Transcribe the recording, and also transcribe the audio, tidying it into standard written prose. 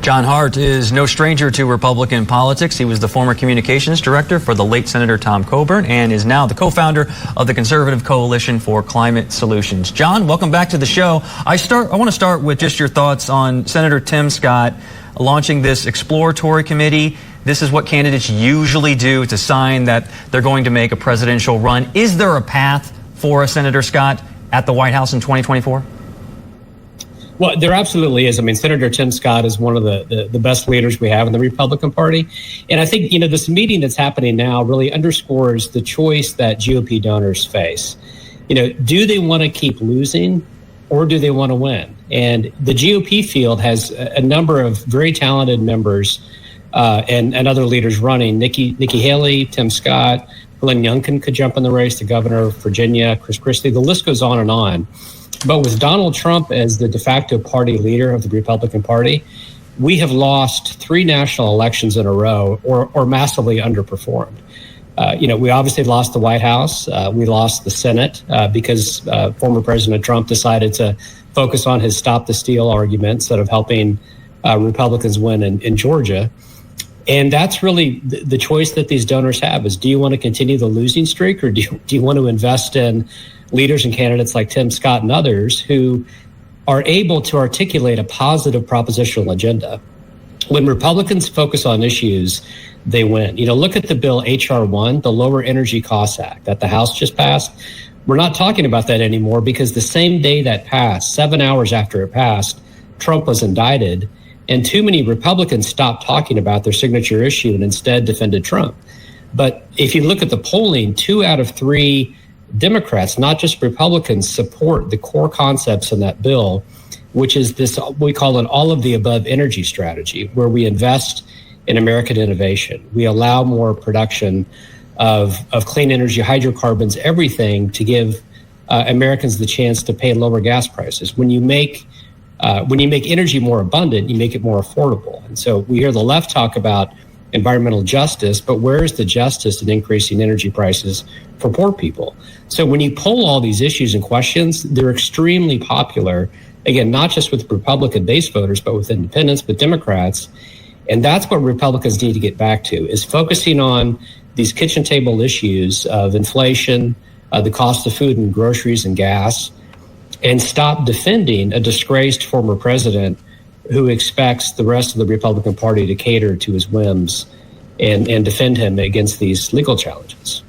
John Hart is no stranger to Republican politics. He was the former communications director for the late Senator Tom Coburn and is now the co-founder of the Conservative Coalition for Climate Solutions. John, welcome back to the show. I want to start with just your thoughts on Senator Tim Scott launching this exploratory committee. This is what candidates usually do to sign that they're going to make a presidential run. Is there a path for a Senator Scott at the White House in 2024? Well, there absolutely is. I mean, Senator Tim Scott is one of the best leaders we have in the Republican Party. And I think, this meeting that's happening now really underscores the choice that GOP donors face. Do they want to keep losing or do they want to win? And the GOP field has a number of very talented members and other leaders running. Nikki Haley, Tim Scott, Glenn Youngkin could jump in the race, the governor of Virginia, Chris Christie. The list goes on and on. But with Donald Trump as the de facto party leader of the Republican Party, we have lost 3 national elections in a row or massively underperformed. We obviously lost the White House. We lost the Senate because former President Trump decided to focus on his stop the steal argument instead of helping Republicans win in Georgia. And that's really the choice that these donors have is, do you want to continue the losing streak or do you want to invest in leaders and candidates like Tim Scott and others who are able to articulate a positive propositional agenda? When Republicans focus on issues, they win. Look at the bill H.R. 1, the Lower Energy Costs Act that the House just passed. We're not talking about that anymore because the same day that passed, 7 hours after it passed, Trump was indicted. And too many Republicans stopped talking about their signature issue and instead defended Trump. But if you look at the polling, 2 out of 3 Democrats, not just Republicans, support the core concepts in that bill, which is this, we call an all of the above energy strategy, where we invest in American innovation. We allow more production of clean energy, hydrocarbons, everything to give Americans the chance to pay lower gas prices. When you make energy more abundant, you make it more affordable. And so we hear the left talk about environmental justice, but where is the justice in increasing energy prices for poor people? So when you poll all these issues and questions, they're extremely popular, again, not just with Republican base voters, but with independents, with Democrats. And that's what Republicans need to get back to, is focusing on these kitchen table issues of inflation, the cost of food and groceries and gas, and stop defending a disgraced former president who expects the rest of the Republican Party to cater to his whims and defend him against these legal challenges.